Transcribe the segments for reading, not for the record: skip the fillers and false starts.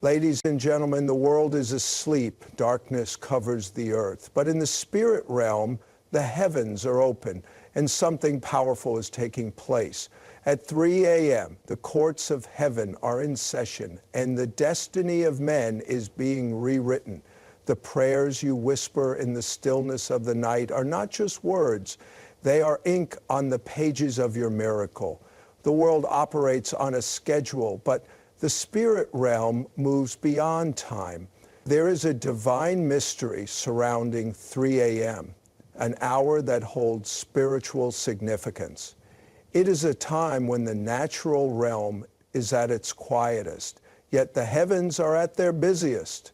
Ladies and gentlemen, the world is asleep. Darkness covers the earth. But in the spirit realm, the heavens are open, and something powerful is taking place. At 3 a.m., the courts of heaven are in session, and the destiny of men is being rewritten. The prayers you whisper in the stillness of the night are not just words. They are ink on the pages of your miracle. The world operates on a schedule, but the spirit realm moves beyond time. There is a divine mystery surrounding 3 a.m., an hour that holds spiritual significance. It is a time when the natural realm is at its quietest, yet the heavens are at their busiest.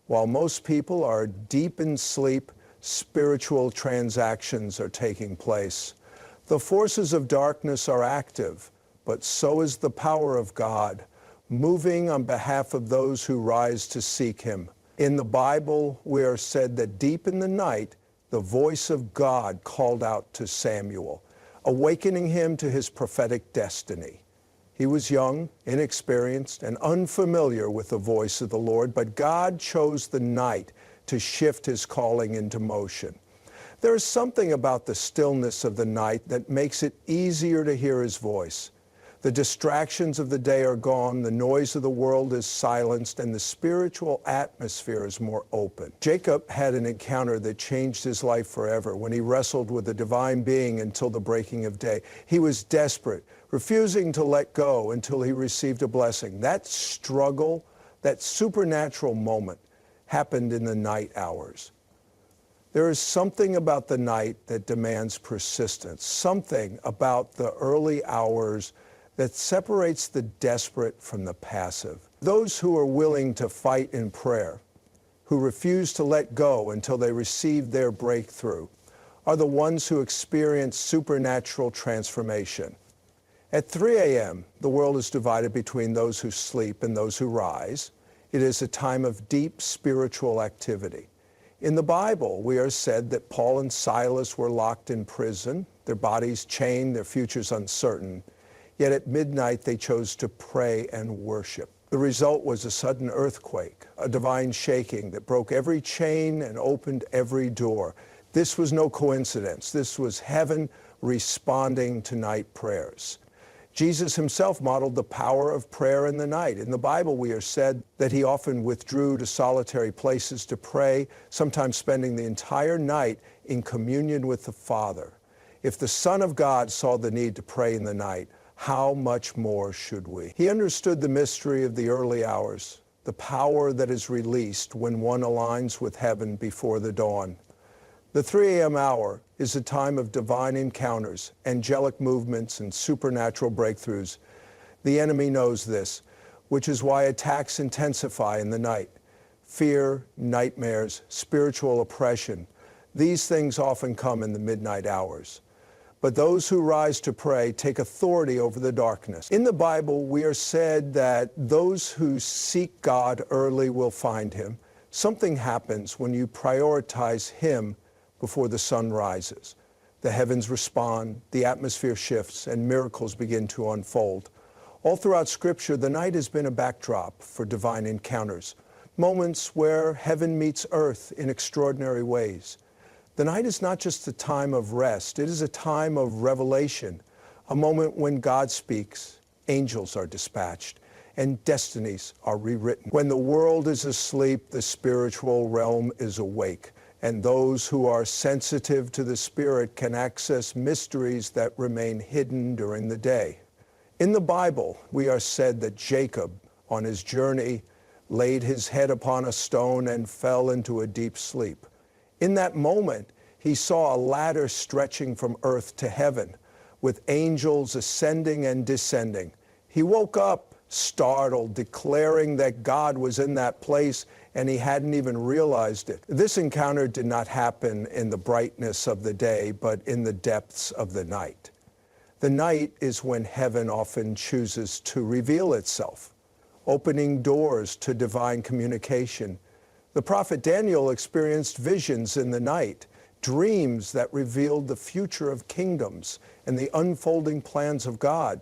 While most people are deep in sleep, spiritual transactions are taking place. The forces of darkness are active, but so is the power of God, moving on behalf of those who rise to seek him. In the Bible, we are said that deep in the night, the voice of God called out to Samuel, awakening him to his prophetic destiny. He was young, inexperienced, and unfamiliar with the voice of the Lord, but God chose the night to shift his calling into motion. There is something about the stillness of the night that makes it easier to hear his voice. The distractions of the day are gone, the noise of the world is silenced, and the spiritual atmosphere is more open. Jacob had an encounter that changed his life forever when he wrestled with the divine being until the breaking of day. He was desperate, refusing to let go until he received a blessing. That struggle, that supernatural moment, happened in the night hours. There is something about the night that demands persistence, something about the early hours that separates the desperate from the passive. Those who are willing to fight in prayer, who refuse to let go until they receive their breakthrough, are the ones who experience supernatural transformation. At 3 a.m., the world is divided between those who sleep and those who rise. It is a time of deep spiritual activity. In the Bible, we are said that Paul and Silas were locked in prison, their bodies chained, their futures uncertain. Yet at midnight, they chose to pray and worship. The result was a sudden earthquake, a divine shaking that broke every chain and opened every door. This was no coincidence. This was heaven responding to night prayers. Jesus himself modeled the power of prayer in the night. In the Bible, we are said that he often withdrew to solitary places to pray, sometimes spending the entire night in communion with the Father. If the Son of God saw the need to pray in the night, how much more should we? He understood the mystery of the early hours, the power that is released when one aligns with heaven before the dawn. The 3 a.m. hour is a time of divine encounters, angelic movements, and supernatural breakthroughs. The enemy knows this, which is why attacks intensify in the night. Fear, nightmares, spiritual oppression, these things often come in the midnight hours. But those who rise to pray take authority over the darkness. In the Bible, we are said that those who seek God early will find him. Something happens when you prioritize him before the sun rises. The heavens respond, the atmosphere shifts, and miracles begin to unfold. All throughout Scripture, the night has been a backdrop for divine encounters, moments where heaven meets earth in extraordinary ways. The night is not just a time of rest, it is a time of revelation, a moment when God speaks, angels are dispatched, and destinies are rewritten. When the world is asleep, the spiritual realm is awake, and those who are sensitive to the Spirit can access mysteries that remain hidden during the day. In the Bible, we are said that Jacob, on his journey, laid his head upon a stone and fell into a deep sleep. In that moment, he saw a ladder stretching from earth to heaven, with angels ascending and descending. He woke up startled, declaring that God was in that place, and he hadn't even realized it. This encounter did not happen in the brightness of the day, but in the depths of the night. The night is when heaven often chooses to reveal itself, opening doors to divine communication. The prophet Daniel experienced visions in the night, dreams that revealed the future of kingdoms and the unfolding plans of God.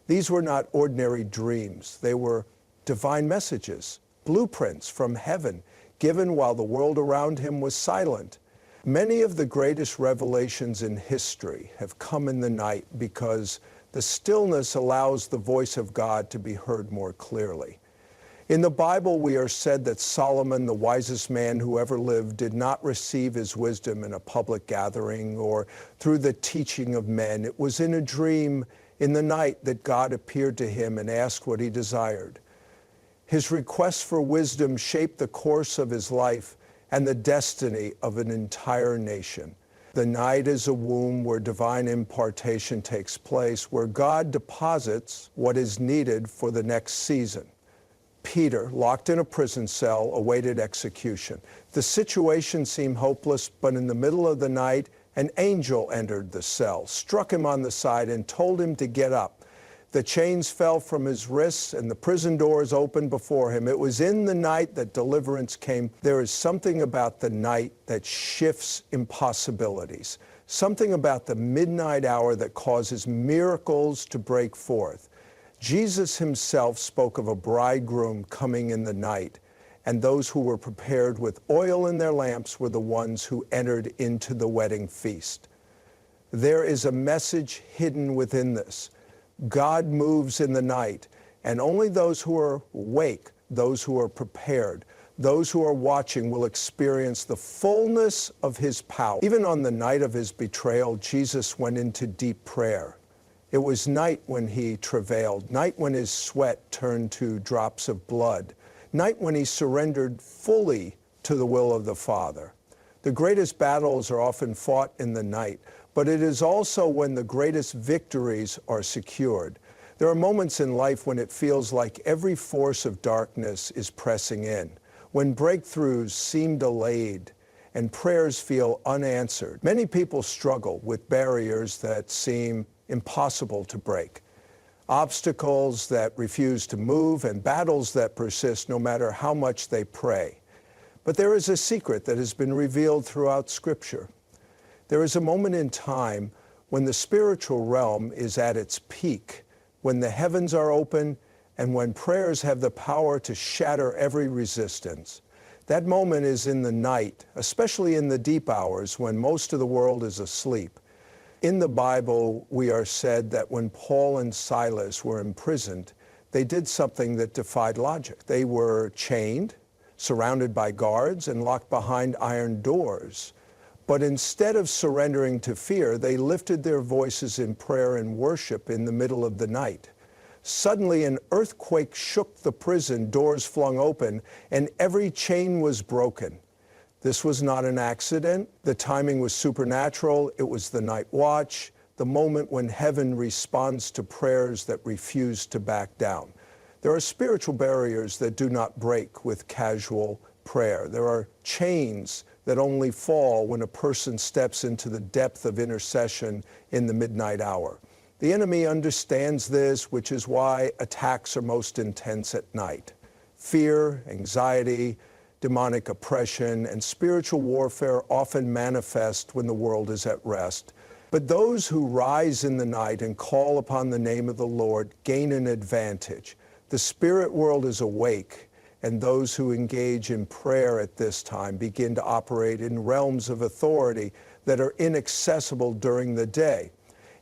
These were not ordinary dreams. They were divine messages, blueprints from heaven, given while the world around him was silent. Many of the greatest revelations in history have come in the night because the stillness allows the voice of God to be heard more clearly. In the Bible, we are said that Solomon, the wisest man who ever lived, did not receive his wisdom in a public gathering or through the teaching of men. It was in a dream in the night that God appeared to him and asked what he desired. His request for wisdom shaped the course of his life and the destiny of an entire nation. The night is a womb where divine impartation takes place, where God deposits what is needed for the next season. Peter, locked in a prison cell, awaited execution. The situation seemed hopeless, but in the middle of the night, an angel entered the cell, struck him on the side, and told him to get up. The chains fell from his wrists, and the prison doors opened before him. It was in the night that deliverance came. There is something about the night that shifts impossibilities, something about the midnight hour that causes miracles to break forth. Jesus himself spoke of a bridegroom coming in the night, and those who were prepared with oil in their lamps were the ones who entered into the wedding feast. There is a message hidden within this. God moves in the night, and only those who are awake, those who are prepared, those who are watching will experience the fullness of his power. Even on the night of his betrayal, Jesus went into deep prayer. It was night when he travailed, night when his sweat turned to drops of blood, night when he surrendered fully to the will of the Father. The greatest battles are often fought in the night, but it is also when the greatest victories are secured. There are moments in life when it feels like every force of darkness is pressing in, when breakthroughs seem delayed and prayers feel unanswered. Many people struggle with barriers that seem impossible to break, obstacles that refuse to move, and battles that persist no matter how much they pray. But there is a secret that has been revealed throughout Scripture. There is a moment in time when the spiritual realm is at its peak, when the heavens are open, and when prayers have the power to shatter every resistance. That moment is in the night, especially in the deep hours when most of the world is asleep. In the Bible, we are said that when Paul and Silas were imprisoned, they did something that defied logic. They were chained, surrounded by guards, and locked behind iron doors. But instead of surrendering to fear, they lifted their voices in prayer and worship in the middle of the night. Suddenly, an earthquake shook the prison, doors flung open, and every chain was broken. This was not an accident. The timing was supernatural. It was the night watch, the moment when heaven responds to prayers that refuse to back down. There are spiritual barriers that do not break with casual prayer. There are chains that only fall when a person steps into the depth of intercession in the midnight hour. The enemy understands this, which is why attacks are most intense at night. Fear, anxiety, demonic oppression, and spiritual warfare often manifest when the world is at rest. But those who rise in the night and call upon the name of the Lord gain an advantage. The spirit world is awake, and those who engage in prayer at this time begin to operate in realms of authority that are inaccessible during the day.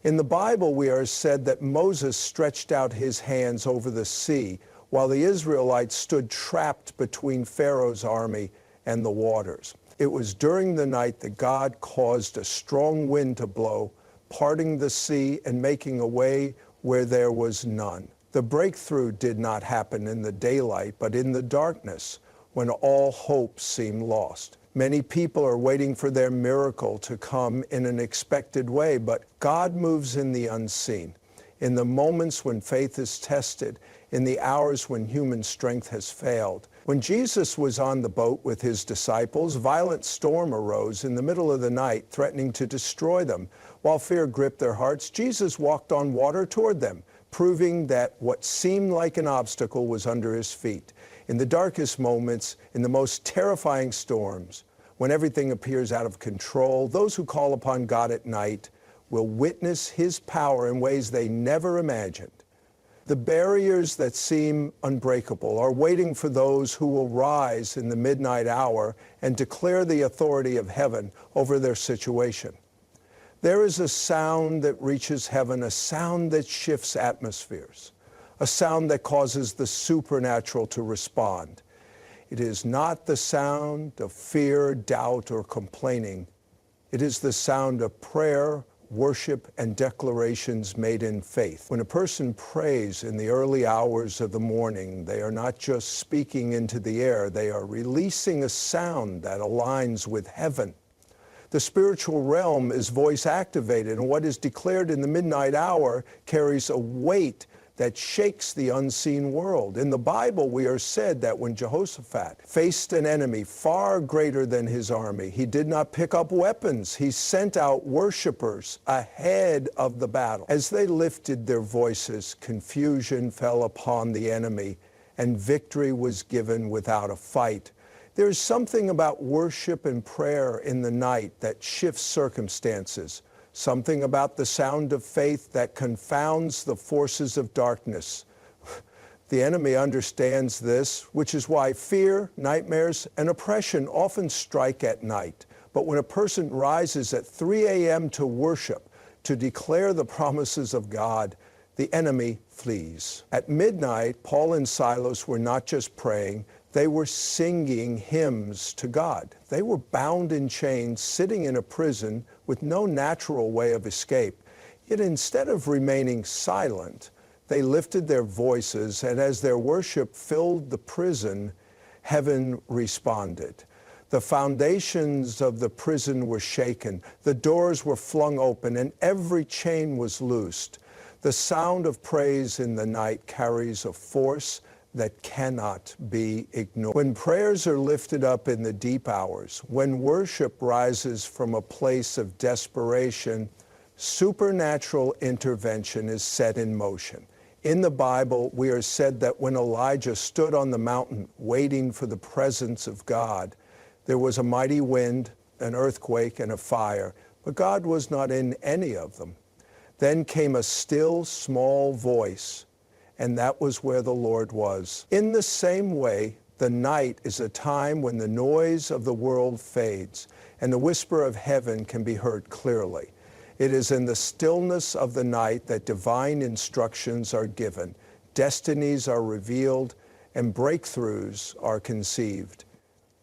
In the Bible, we are said that Moses stretched out his hands over the sea, while the Israelites stood trapped between Pharaoh's army and the waters. It was during the night that God caused a strong wind to blow, parting the sea and making a way where there was none. The breakthrough did not happen in the daylight, but in the darkness, when all hope seemed lost. Many people are waiting for their miracle to come in an expected way, but God moves in the unseen. In the moments when faith is tested, in the hours when human strength has failed. When Jesus was on the boat with his disciples, a violent storm arose in the middle of the night, threatening to destroy them. While fear gripped their hearts, Jesus walked on water toward them, proving that what seemed like an obstacle was under his feet. In the darkest moments, in the most terrifying storms, when everything appears out of control, those who call upon God at night will witness his power in ways they never imagined. The barriers that seem unbreakable are waiting for those who will rise in the midnight hour and declare the authority of heaven over their situation. There is a sound that reaches heaven, a sound that shifts atmospheres, a sound that causes the supernatural to respond. It is not the sound of fear, doubt, or complaining. It is the sound of prayer, worship, and declarations made in faith. When a person prays in the early hours of the morning, they are not just speaking into the air, they are releasing a sound that aligns with heaven. The spiritual realm is voice activated, and what is declared in the midnight hour carries a weight that shakes the unseen world. In the Bible, we are said that when Jehoshaphat faced an enemy far greater than his army, he did not pick up weapons. He sent out worshipers ahead of the battle. As they lifted their voices, confusion fell upon the enemy, and victory was given without a fight. There is something about worship and prayer in the night that shifts circumstances. Something about the sound of faith that confounds the forces of darkness. The enemy understands this, which is why fear, nightmares, and oppression often strike at night. But when a person rises at 3 a.m. to worship, to declare the promises of God, the enemy flees. At midnight, Paul and Silas were not just praying, they were singing hymns to God. They were bound in chains, sitting in a prison with no natural way of escape. Yet instead of remaining silent, they lifted their voices, and as their worship filled the prison, heaven responded. The foundations of the prison were shaken, the doors were flung open, and every chain was loosed. The sound of praise in the night carries a force that cannot be ignored. When prayers are lifted up in the deep hours, when worship rises from a place of desperation, supernatural intervention is set in motion. In the Bible, we are said that when Elijah stood on the mountain waiting for the presence of God, there was a mighty wind, an earthquake, and a fire, but God was not in any of them. Then came a still, small voice, and that was where the Lord was. In the same way, the night is a time when the noise of the world fades and the whisper of heaven can be heard clearly. It is in the stillness of the night that divine instructions are given, destinies are revealed, and breakthroughs are conceived.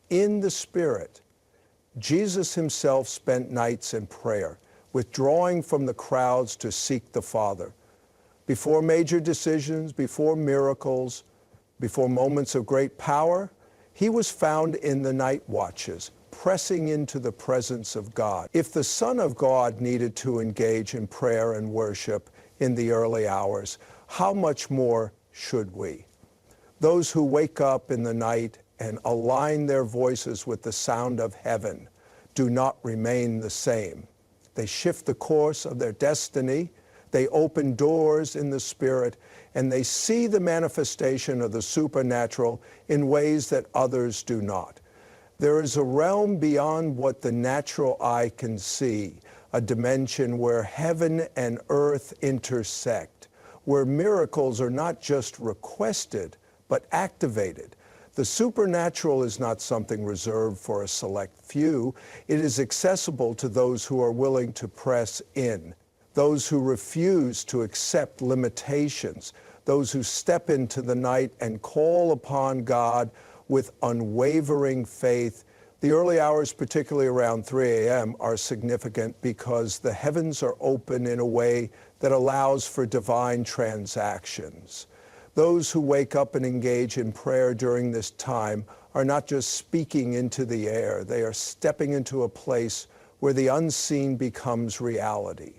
In the Spirit, Jesus himself spent nights in prayer, withdrawing from the crowds to seek the Father. Before major decisions, before miracles, before moments of great power, he was found in the night watches, pressing into the presence of God. If the Son of God needed to engage in prayer and worship in the early hours, how much more should we? Those who wake up in the night and align their voices with the sound of heaven do not remain the same. They shift the course of their destiny. They open doors in the Spirit, and they see the manifestation of the supernatural in ways that others do not. There is a realm beyond what the natural eye can see, a dimension where heaven and earth intersect, where miracles are not just requested, but activated. The supernatural is not something reserved for a select few. It is accessible to those who are willing to press in. Those who refuse to accept limitations, those who step into the night and call upon God with unwavering faith. The early hours, particularly around 3 a.m., are significant because the heavens are open in a way that allows for divine transactions. Those who wake up and engage in prayer during this time are not just speaking into the air, they are stepping into a place where the unseen becomes reality.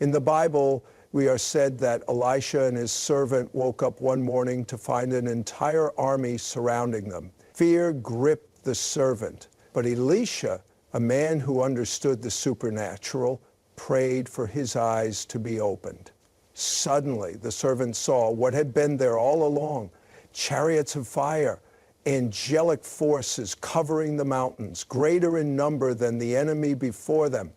In the Bible, we are said that Elisha and his servant woke up one morning to find an entire army surrounding them. Fear gripped the servant, but Elisha, a man who understood the supernatural, prayed for his eyes to be opened. Suddenly, the servant saw what had been there all along, chariots of fire, angelic forces covering the mountains, greater in number than the enemy before them.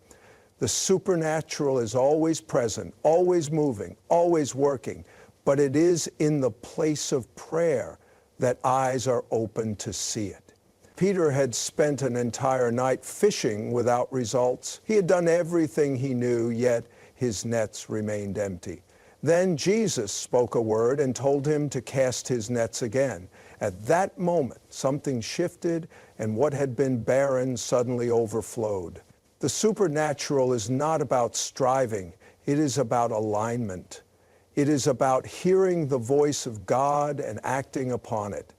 The supernatural is always present, always moving, always working, but it is in the place of prayer that eyes are open to see it. Peter had spent an entire night fishing without results. He had done everything he knew, yet his nets remained empty. Then Jesus spoke a word and told him to cast his nets again. At that moment, something shifted, and what had been barren suddenly overflowed. The supernatural is not about striving. It is about alignment. It is about hearing the voice of God and acting upon it.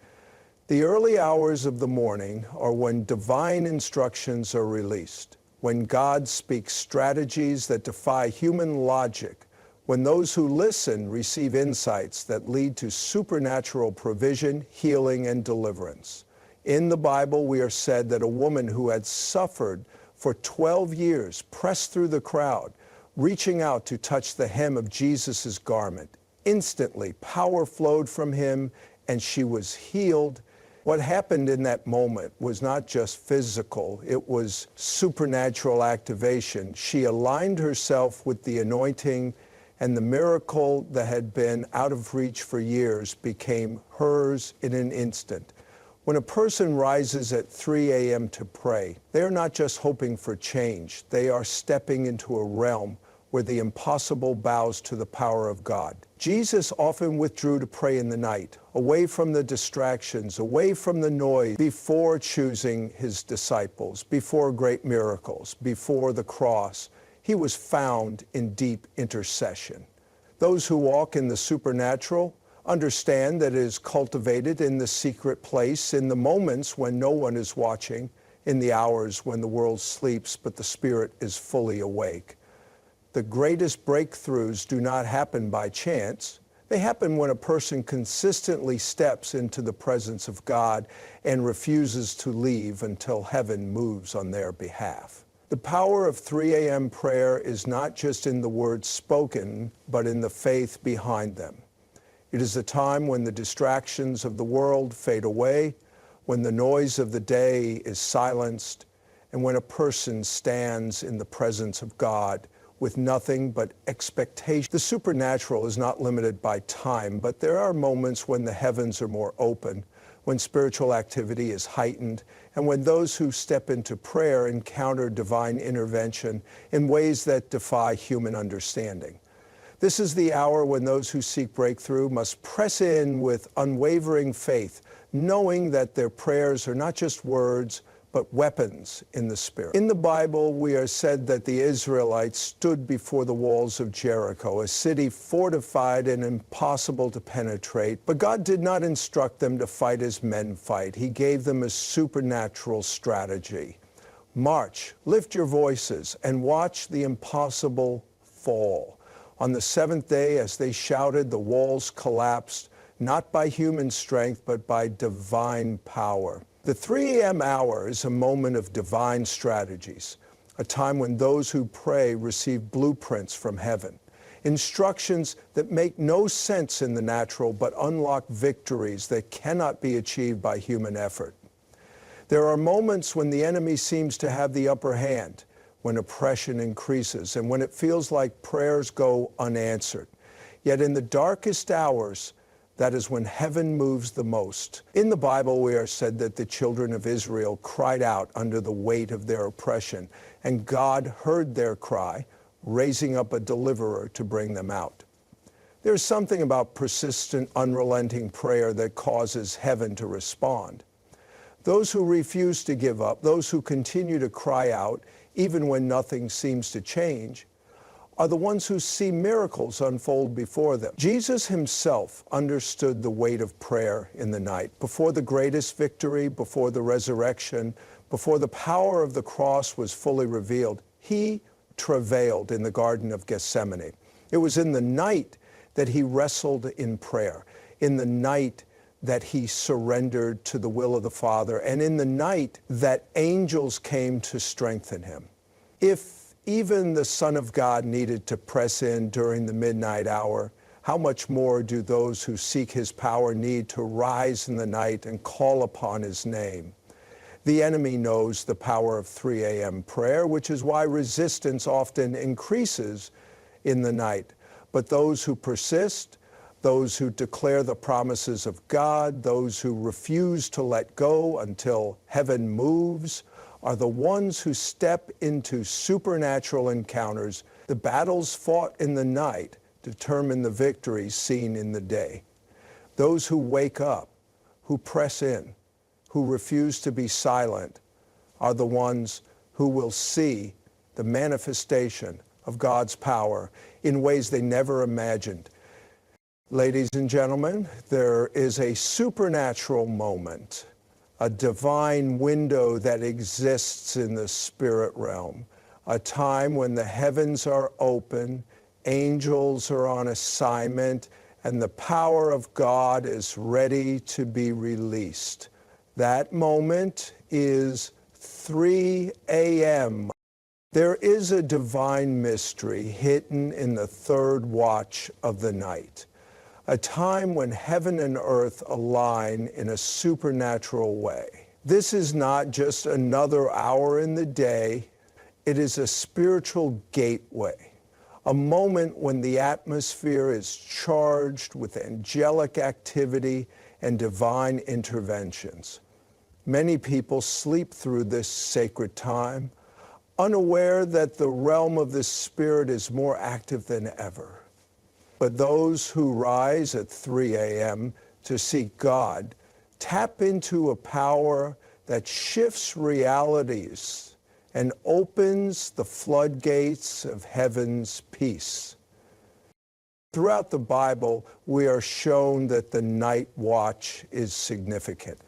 The early hours of the morning are when divine instructions are released, when God speaks strategies that defy human logic, when those who listen receive insights that lead to supernatural provision, healing, and deliverance. In the Bible, we are said that a woman who had suffered for 12 years pressed through the crowd, reaching out to touch the hem of Jesus' garment. Instantly, power flowed from him, and she was healed. What happened in that moment was not just physical, it was supernatural activation. She aligned herself with the anointing, and the miracle that had been out of reach for years became hers in an instant. When a person rises at 3 a.m. to pray, they are not just hoping for change. They are stepping into a realm where the impossible bows to the power of God. Jesus often withdrew to pray in the night, away from the distractions, away from the noise, before choosing his disciples, before great miracles, before the cross. He was found in deep intercession. Those who walk in the supernatural understand that it is cultivated in the secret place, in the moments when no one is watching, in the hours when the world sleeps but the Spirit is fully awake. The greatest breakthroughs do not happen by chance. They happen when a person consistently steps into the presence of God and refuses to leave until heaven moves on their behalf. The power of 3 a.m. prayer is not just in the words spoken, but in the faith behind them. It is a time when the distractions of the world fade away, when the noise of the day is silenced, and when a person stands in the presence of God with nothing but expectation. The supernatural is not limited by time, but there are moments when the heavens are more open, when spiritual activity is heightened, and when those who step into prayer encounter divine intervention in ways that defy human understanding. This is the hour when those who seek breakthrough must press in with unwavering faith, knowing that their prayers are not just words, but weapons in the Spirit. In the Bible, we are said that the Israelites stood before the walls of Jericho, a city fortified and impossible to penetrate. But God did not instruct them to fight as men fight. He gave them a supernatural strategy. March, lift your voices, and watch the impossible fall. On the seventh day, as they shouted, the walls collapsed, not by human strength, but by divine power. The 3 a.m. hour is a moment of divine strategies, a time when those who pray receive blueprints from heaven, instructions that make no sense in the natural but unlock victories that cannot be achieved by human effort. There are moments when the enemy seems to have the upper hand, when oppression increases, and when it feels like prayers go unanswered. Yet in the darkest hours, that is when heaven moves the most. In the Bible, we are said that the children of Israel cried out under the weight of their oppression, and God heard their cry, raising up a deliverer to bring them out. There's something about persistent, unrelenting prayer that causes heaven to respond. Those who refuse to give up, those who continue to cry out, even when nothing seems to change, are the ones who see miracles unfold before them. Jesus himself understood the weight of prayer in the night. Before the greatest victory, before the resurrection, before the power of the cross was fully revealed, he travailed in the Garden of Gethsemane. It was in the night that he wrestled in prayer, in the night that he surrendered to the will of the Father, and in the night that angels came to strengthen him. If even the Son of God needed to press in during the midnight hour, how much more do those who seek his power need to rise in the night and call upon his name? The enemy knows the power of 3 a.m. prayer, which is why resistance often increases in the night. But those who persist those who declare the promises of God, those who refuse to let go until heaven moves, are the ones who step into supernatural encounters. The battles fought in the night determine the victories seen in the day. Those who wake up, who press in, who refuse to be silent, are the ones who will see the manifestation of God's power in ways they never imagined. Ladies and gentlemen, there is a supernatural moment, a divine window that exists in the spirit realm, a time when the heavens are open, angels are on assignment, and the power of God is ready to be released. That moment is 3 a.m. There is a divine mystery hidden in the third watch of the night, a time when heaven and earth align in a supernatural way. This is not just another hour in the day. It is a spiritual gateway, a moment when the atmosphere is charged with angelic activity and divine interventions. Many people sleep through this sacred time, unaware that the realm of the Spirit is more active than ever. But those who rise at 3 a.m. to seek God tap into a power that shifts realities and opens the floodgates of heaven's peace. Throughout the Bible, we are shown that the night watch is significant.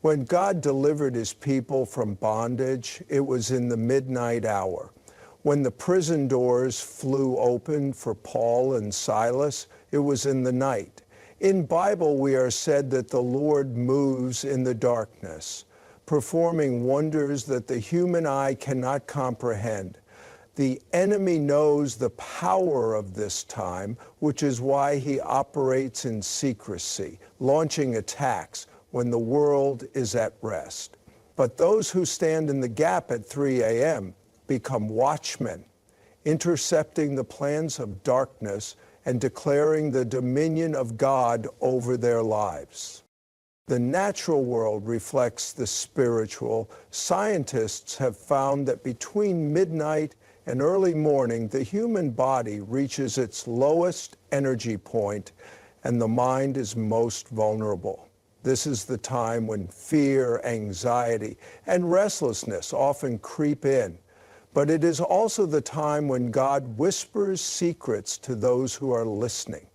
When God delivered his people from bondage, it was in the midnight hour. When the prison doors flew open for Paul and Silas, it was in the night. In Bible, we are said that the Lord moves in the darkness, performing wonders that the human eye cannot comprehend. The enemy knows the power of this time, which is why he operates in secrecy, launching attacks when the world is at rest. But those who stand in the gap at 3 a.m. become watchmen, intercepting the plans of darkness and declaring the dominion of God over their lives. The natural world reflects the spiritual. Scientists have found that between midnight and early morning, the human body reaches its lowest energy point and the mind is most vulnerable. This is the time when fear, anxiety, and restlessness often creep in. But it is also the time when God whispers secrets to those who are listening.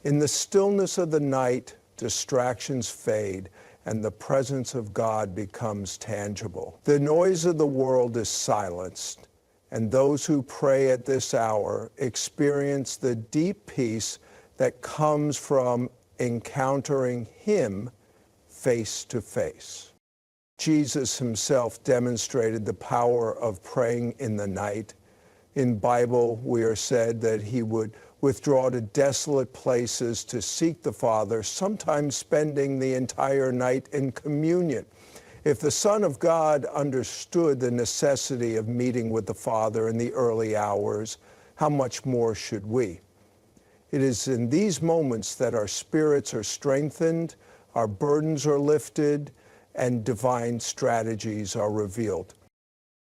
In the stillness of the night, distractions fade, and the presence of God becomes tangible. The noise of the world is silenced, and those who pray at this hour experience the deep peace that comes from encountering Him face to face. Jesus himself demonstrated the power of praying in the night. In Bible, we are said that he would withdraw to desolate places to seek the Father, sometimes spending the entire night in communion. If the Son of God understood the necessity of meeting with the Father in the early hours, how much more should we? It is in these moments that our spirits are strengthened, our burdens are lifted, and divine strategies are revealed.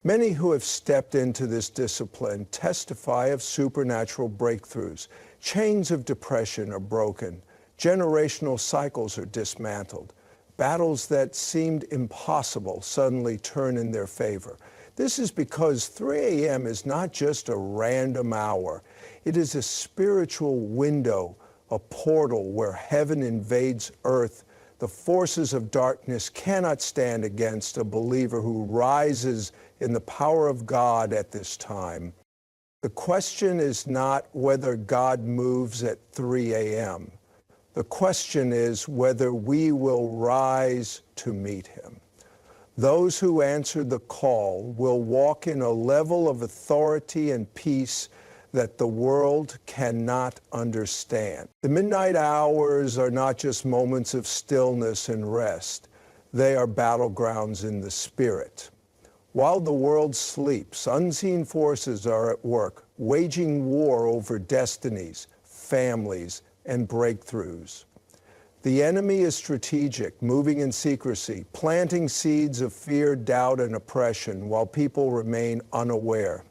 Many who have stepped into this discipline testify of supernatural breakthroughs. Chains of depression are broken. Generational cycles are dismantled. Battles that seemed impossible suddenly turn in their favor. This is because 3 a.m. is not just a random hour. It is a spiritual window, a portal where heaven invades earth. The forces of darkness cannot stand against a believer who rises in the power of God at this time. The question is not whether God moves at 3 a.m. The question is whether we will rise to meet him. Those who answer the call will walk in a level of authority and peace that the world cannot understand. The midnight hours are not just moments of stillness and rest. They are battlegrounds in the spirit. While the world sleeps, unseen forces are at work, waging war over destinies, families, and breakthroughs. The enemy is strategic, moving in secrecy, planting seeds of fear, doubt, and oppression while people remain unaware.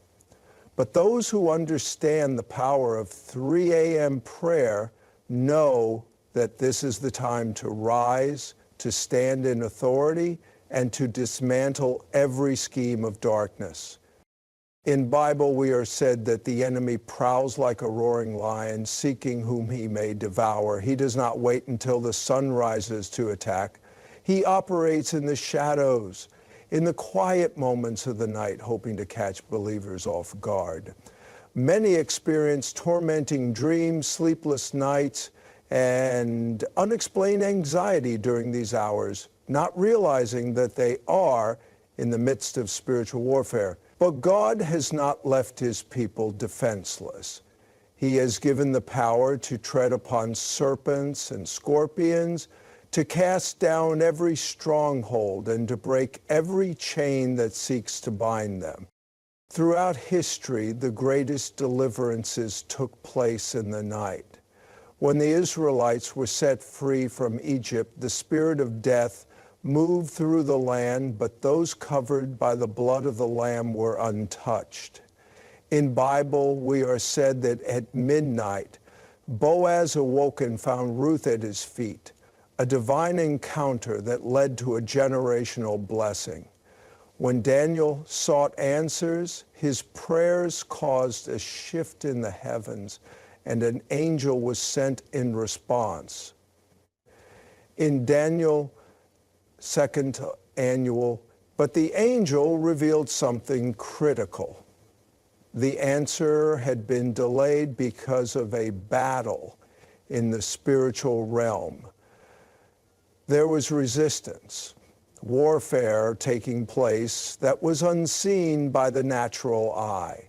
But those who understand the power of 3 a.m. prayer know that this is the time to rise, to stand in authority, and to dismantle every scheme of darkness. In Bible, we are said that the enemy prowls like a roaring lion, seeking whom he may devour. He does not wait until the sun rises to attack. He operates in the shadows, in the quiet moments of the night, hoping to catch believers off guard. Many experience tormenting dreams, sleepless nights, and unexplained anxiety during these hours, not realizing that they are in the midst of spiritual warfare. But God has not left his people defenseless. He has given the power to tread upon serpents and scorpions, to cast down every stronghold, and to break every chain that seeks to bind them. Throughout history, the greatest deliverances took place in the night. When the Israelites were set free from Egypt, the spirit of death moved through the land, but those covered by the blood of the Lamb were untouched. In Bible, we are said that at midnight, Boaz awoke and found Ruth at his feet, a divine encounter that led to a generational blessing. When Daniel sought answers, his prayers caused a shift in the heavens, and an angel was sent in response. In Daniel, second annual, but the angel revealed something critical. The answer had been delayed because of a battle in the spiritual realm. There was resistance, warfare taking place that was unseen by the natural eye.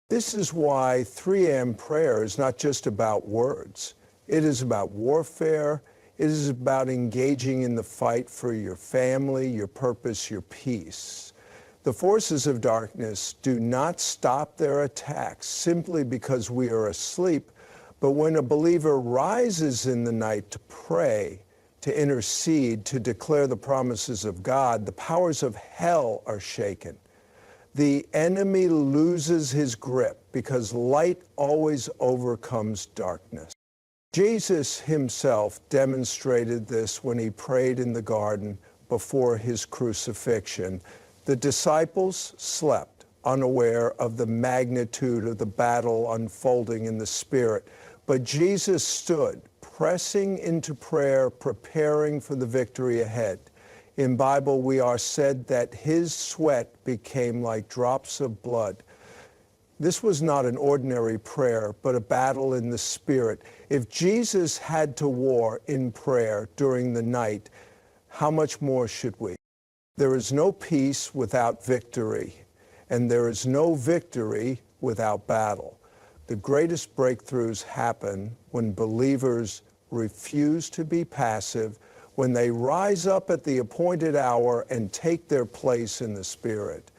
This is why 3 a.m. prayer is not just about words. It is about warfare. It is about engaging in the fight for your family, your purpose, your peace. The forces of darkness do not stop their attacks simply because we are asleep, but when a believer rises in the night to pray, to intercede, to declare the promises of God, the powers of hell are shaken. The enemy loses his grip because light always overcomes darkness. Jesus himself demonstrated this when he prayed in the garden before his crucifixion. The disciples slept, unaware of the magnitude of the battle unfolding in the Spirit. But Jesus stood, pressing into prayer, preparing for the victory ahead. In Bible, we are said that his sweat became like drops of blood. This was not an ordinary prayer, but a battle in the Spirit. If Jesus had to war in prayer during the night, how much more should we? There is no peace without victory, and there is no victory without battle. The greatest breakthroughs happen when believers refuse to be passive, when they rise up at the appointed hour and take their place in the Spirit.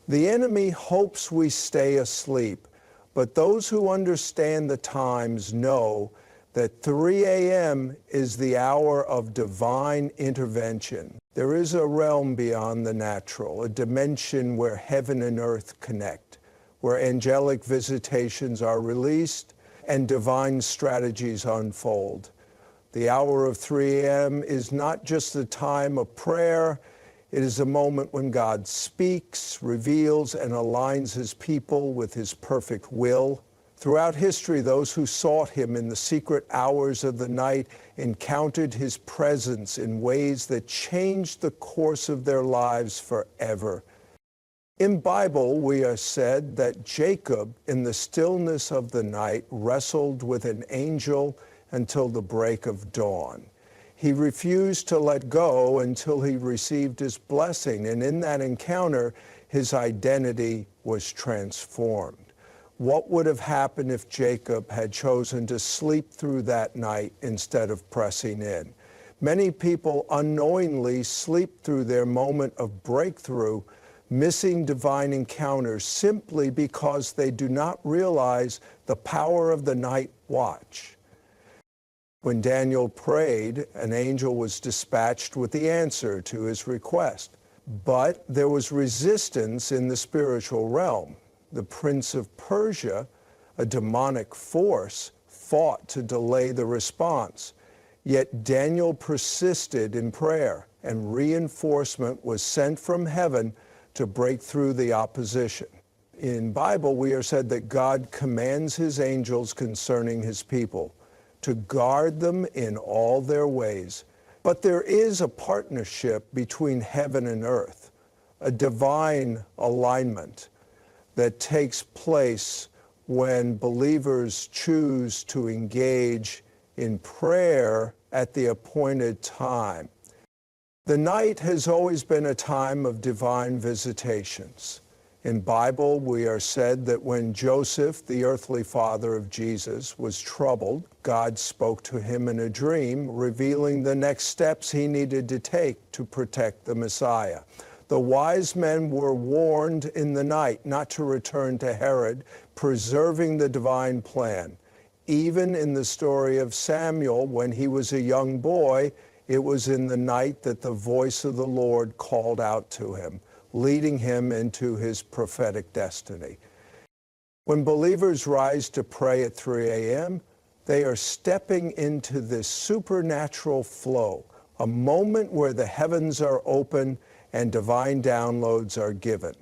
The enemy hopes we stay asleep, but those who understand the times know that 3 a.m. is the hour of divine intervention. There is a realm beyond the natural, a dimension where heaven and earth connect, where angelic visitations are released and divine strategies unfold. The hour of 3 a.m. is not just a time of prayer. It is a moment when God speaks, reveals, and aligns his people with his perfect will. Throughout history, those who sought him in the secret hours of the night encountered his presence in ways that changed the course of their lives forever. In Bible, we are said that Jacob, in the stillness of the night, wrestled with an angel until the break of dawn. He refused to let go until he received his blessing, and in that encounter, his identity was transformed. What would have happened if Jacob had chosen to sleep through that night instead of pressing in? Many people unknowingly sleep through their moment of breakthrough, missing divine encounters simply because they do not realize the power of the night watch. When Daniel prayed, an angel was dispatched with the answer to his request. But there was resistance in the spiritual realm. The prince of Persia, a demonic force, fought to delay the response. Yet Daniel persisted in prayer, and reinforcement was sent from heaven to break through the opposition. In Bible, we are said that God commands his angels concerning his people to guard them in all their ways. But there is a partnership between heaven and earth, a divine alignment that takes place when believers choose to engage in prayer at the appointed time. The night has always been a time of divine visitations. In Bible, we are said that when Joseph, the earthly father of Jesus, was troubled, God spoke to him in a dream, revealing the next steps he needed to take to protect the Messiah. The wise men were warned in the night not to return to Herod, preserving the divine plan. Even in the story of Samuel, when he was a young boy, it was in the night that the voice of the Lord called out to him, leading him into his prophetic destiny. When believers rise to pray at 3 a.m., they are stepping into this supernatural flow, a moment where the heavens are open and divine downloads are given.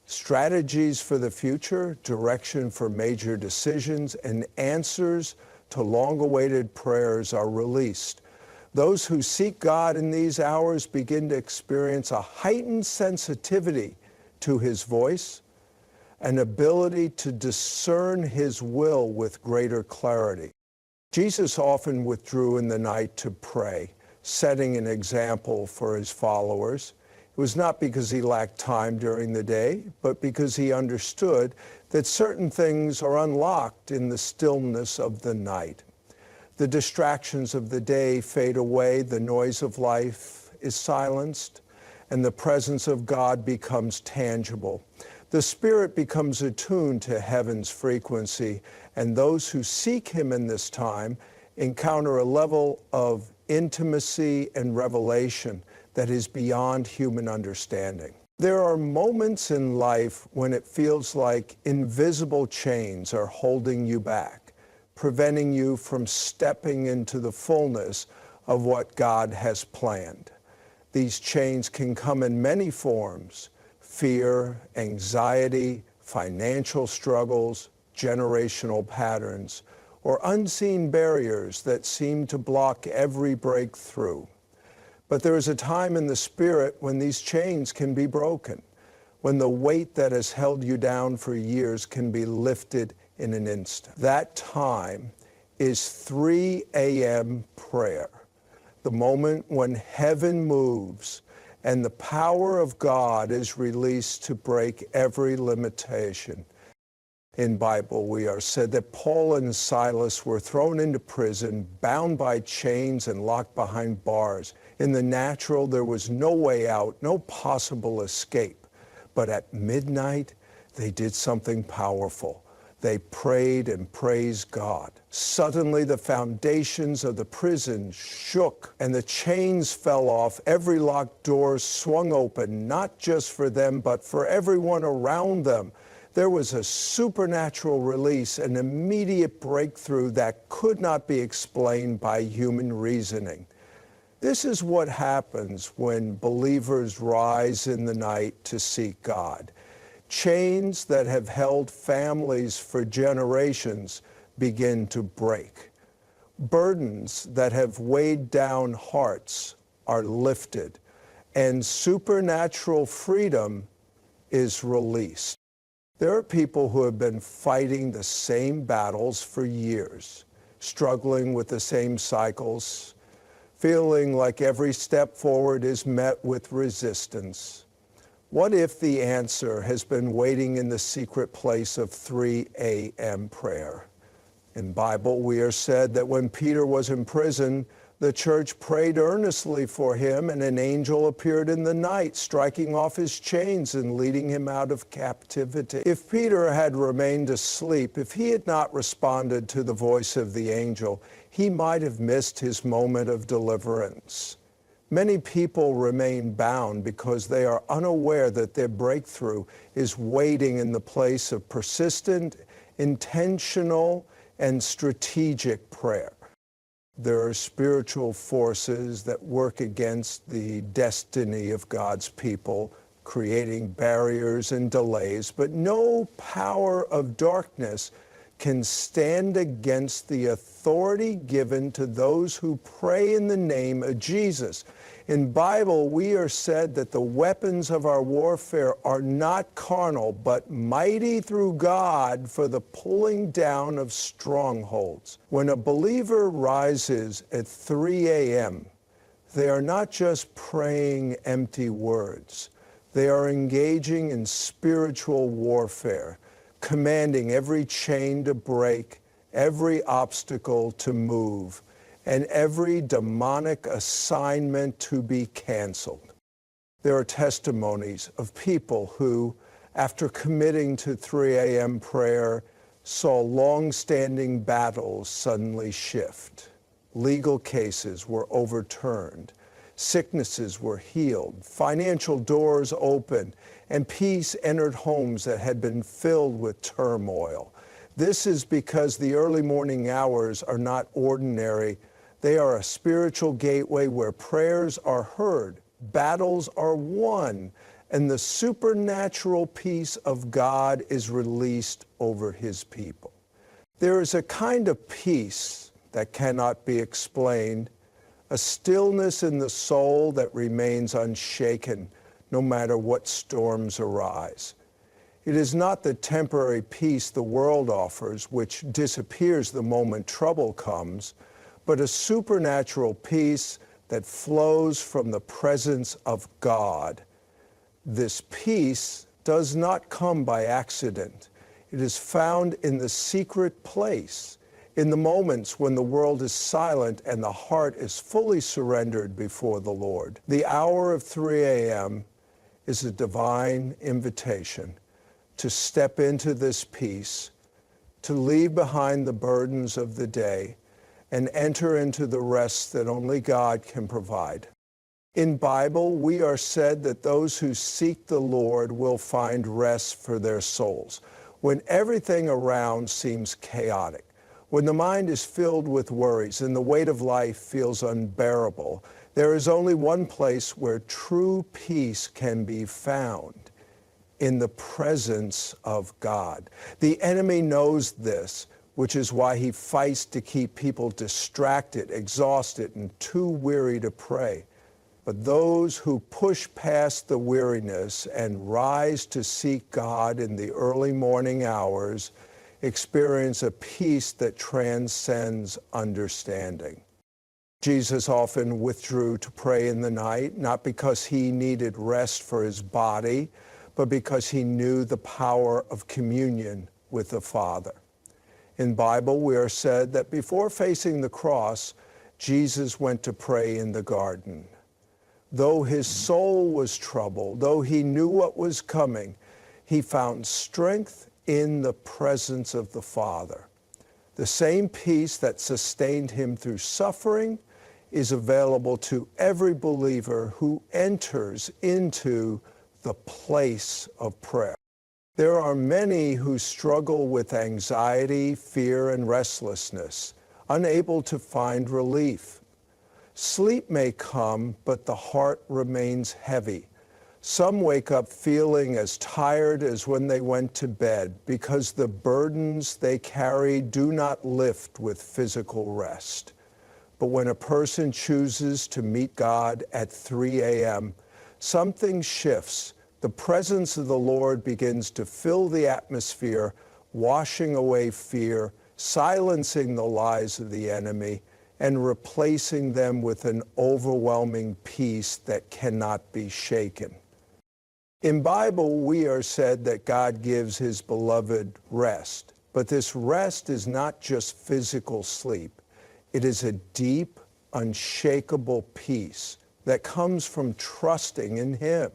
Strategies for the future, direction for major decisions, and answers to long-awaited prayers are released. Those who seek God in these hours begin to experience a heightened sensitivity to his voice, an ability to discern his will with greater clarity. Jesus often withdrew in the night to pray, setting an example for his followers. It was not because he lacked time during the day, but because he understood that certain things are unlocked in the stillness of the night. The distractions of the day fade away, the noise of life is silenced, and the presence of God becomes tangible. The Spirit becomes attuned to heaven's frequency, and those who seek him in this time encounter a level of intimacy and revelation that is beyond human understanding. There are moments in life when it feels like invisible chains are holding you back, preventing you from stepping into the fullness of what God has planned. These chains can come in many forms: fear, anxiety, financial struggles, generational patterns, or unseen barriers that seem to block every breakthrough. But there is a time in the Spirit when these chains can be broken, when the weight that has held you down for years can be lifted in an instant. That time is 3 a.m. prayer, the moment when heaven moves and the power of God is released to break every limitation. In Bible, we are said that Paul and Silas were thrown into prison, bound by chains and locked behind bars. In the natural, there was no way out, no possible escape. But at midnight, they did something powerful. They prayed and praised God. Suddenly, the foundations of the prison shook and the chains fell off. Every locked door swung open, not just for them, but for everyone around them. There was a supernatural release, an immediate breakthrough that could not be explained by human reasoning. This is what happens when believers rise in the night to seek God. Chains that have held families for generations begin to break. Burdens that have weighed down hearts are lifted, and supernatural freedom is released. There are people who have been fighting the same battles for years, struggling with the same cycles, feeling like every step forward is met with resistance. What if the answer has been waiting in the secret place of 3 a.m. prayer? In Bible, we are said that when Peter was in prison, the church prayed earnestly for him, and an angel appeared in the night, striking off his chains and leading him out of captivity. If Peter had remained asleep, if he had not responded to the voice of the angel, he might have missed his moment of deliverance. Many people remain bound because they are unaware that their breakthrough is waiting in the place of persistent, intentional, and strategic prayer. There are spiritual forces that work against the destiny of God's people, creating barriers and delays, but no power of darkness can stand against the authority given to those who pray in the name of Jesus. In Bible, we are said that the weapons of our warfare are not carnal, but mighty through God for the pulling down of strongholds. When a believer rises at 3 a.m., they are not just praying empty words. They are engaging in spiritual warfare, commanding every chain to break, every obstacle to move, and every demonic assignment to be canceled. There are testimonies of people who, after committing to 3 a.m. prayer, saw long-standing battles suddenly shift. Legal cases were overturned. Sicknesses were healed. Financial doors opened, and peace entered homes that had been filled with turmoil. This is because the early morning hours are not ordinary. They are a spiritual gateway where prayers are heard, battles are won, and the supernatural peace of God is released over his people. There is a kind of peace that cannot be explained, a stillness in the soul that remains unshaken no matter what storms arise. It is not the temporary peace the world offers, which disappears the moment trouble comes, but a supernatural peace that flows from the presence of God. This peace does not come by accident. It is found in the secret place, in the moments when the world is silent and the heart is fully surrendered before the Lord. The hour of 3 a.m. is a divine invitation to step into this peace, to leave behind the burdens of the day, and enter into the rest that only God can provide. In Bible, we are said that those who seek the Lord will find rest for their souls. When everything around seems chaotic, when the mind is filled with worries and the weight of life feels unbearable, there is only one place where true peace can be found: in the presence of God. The enemy knows this, which is why he fights to keep people distracted, exhausted, and too weary to pray. But those who push past the weariness and rise to seek God in the early morning hours experience a peace that transcends understanding. Jesus often withdrew to pray in the night, not because he needed rest for his body, but because he knew the power of communion with the Father. In Bible, we are said that before facing the cross, Jesus went to pray in the garden. Though his soul was troubled, though he knew what was coming, he found strength in the presence of the Father. The same peace that sustained him through suffering is available to every believer who enters into the place of prayer. There are many who struggle with anxiety, fear, and restlessness, unable to find relief. Sleep may come, but the heart remains heavy. Some wake up feeling as tired as when they went to bed because the burdens they carry do not lift with physical rest. But when a person chooses to meet God at 3 a.m., something shifts. The presence of the Lord begins to fill the atmosphere, washing away fear, silencing the lies of the enemy, and replacing them with an overwhelming peace that cannot be shaken. In Bible, we are said that God gives his beloved rest, but this rest is not just physical sleep. It is a deep, unshakable peace that comes from trusting in him.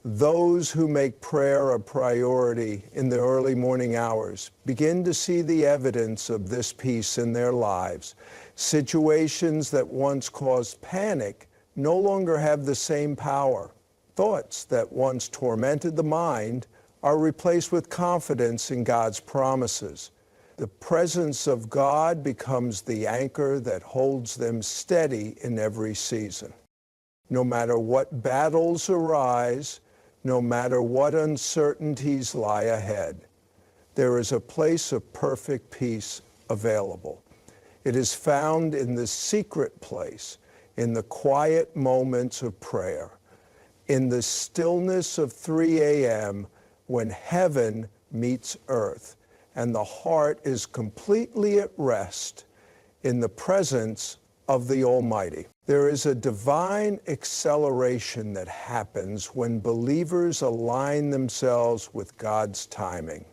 Those who make prayer a priority in the early morning hours begin to see the evidence of this peace in their lives. Situations that once caused panic no longer have the same power. Thoughts that once tormented the mind are replaced with confidence in God's promises. The presence of God becomes the anchor that holds them steady in every season. No matter what battles arise, no matter what uncertainties lie ahead, there is a place of perfect peace available. It is found in the secret place, in the quiet moments of prayer, in the stillness of 3 a.m. when heaven meets earth and the heart is completely at rest in the presence of the Almighty. There is a divine acceleration that happens when believers align themselves with God's timing.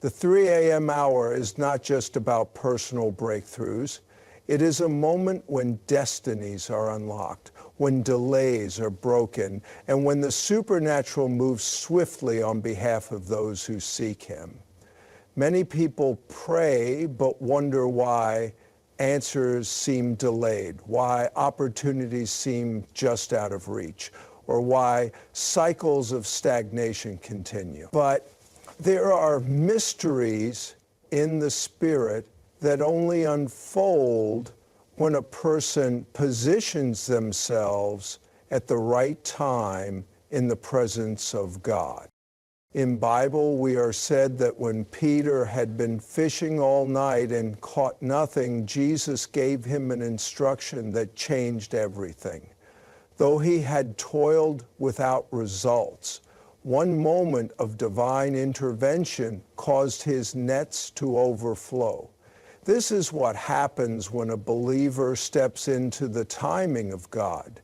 The 3 a.m. hour is not just about personal breakthroughs. It is a moment when destinies are unlocked, when delays are broken, and when the supernatural moves swiftly on behalf of those who seek Him. Many people pray but wonder why answers seem delayed, why opportunities seem just out of reach, or why cycles of stagnation continue. But there are mysteries in the Spirit that only unfold when a person positions themselves at the right time in the presence of God. In Bible, we are said that when Peter had been fishing all night and caught nothing, Jesus gave him an instruction that changed everything. Though he had toiled without results, one moment of divine intervention caused his nets to overflow. This is what happens when a believer steps into the timing of God.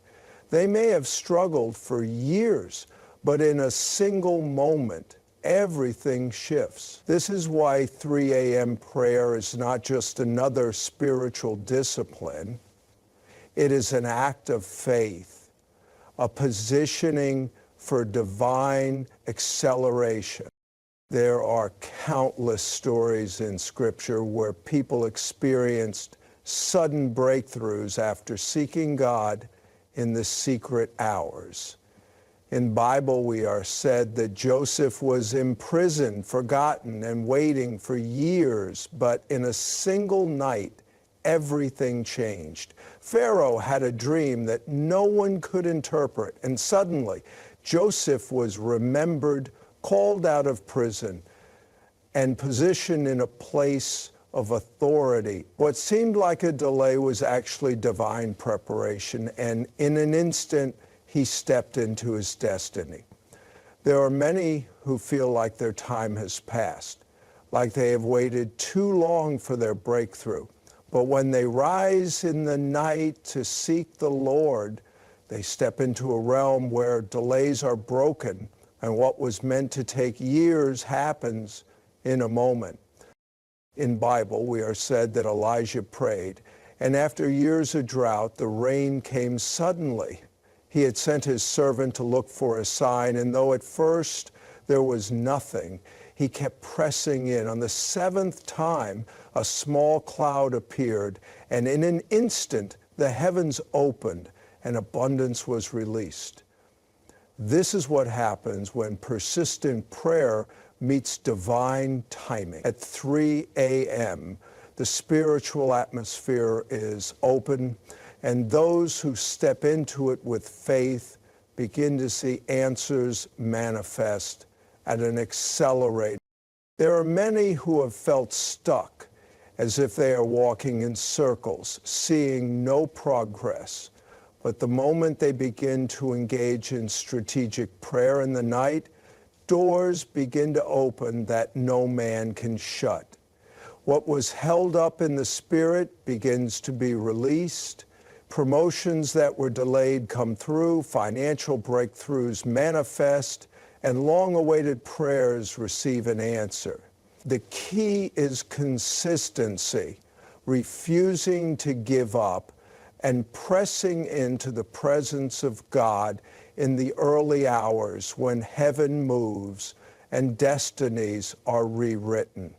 They may have struggled for years, but in a single moment, everything shifts. This is why 3 a.m. prayer is not just another spiritual discipline. It is an act of faith, a positioning for divine acceleration. There are countless stories in Scripture where people experienced sudden breakthroughs after seeking God in the secret hours. In Bible, we are said that Joseph was imprisoned, forgotten, and waiting for years, but in a single night, everything changed. Pharaoh had a dream that no one could interpret, and suddenly Joseph was remembered, called out of prison, and positioned in a place of authority. What seemed like a delay was actually divine preparation, and in an instant, he stepped into his destiny. There are many who feel like their time has passed, like they have waited too long for their breakthrough. But when they rise in the night to seek the Lord, they step into a realm where delays are broken, and what was meant to take years happens in a moment. In Bible, we are said that Elijah prayed, and after years of drought, the rain came suddenly. He had sent his servant to look for a sign, and though at first there was nothing, he kept pressing in. On the 7th time, a small cloud appeared, and in an instant, the heavens opened, and abundance was released. This is what happens when persistent prayer meets divine timing. At 3 a.m., the spiritual atmosphere is open, and those who step into it with faith begin to see answers manifest at an accelerated. There are many who have felt stuck, as if they are walking in circles, seeing no progress. But the moment they begin to engage in strategic prayer in the night, doors begin to open that no man can shut. What was held up in the Spirit begins to be released. Promotions that were delayed come through, financial breakthroughs manifest, and long-awaited prayers receive an answer. The key is consistency, refusing to give up, and pressing into the presence of God in the early hours when heaven moves and destinies are rewritten.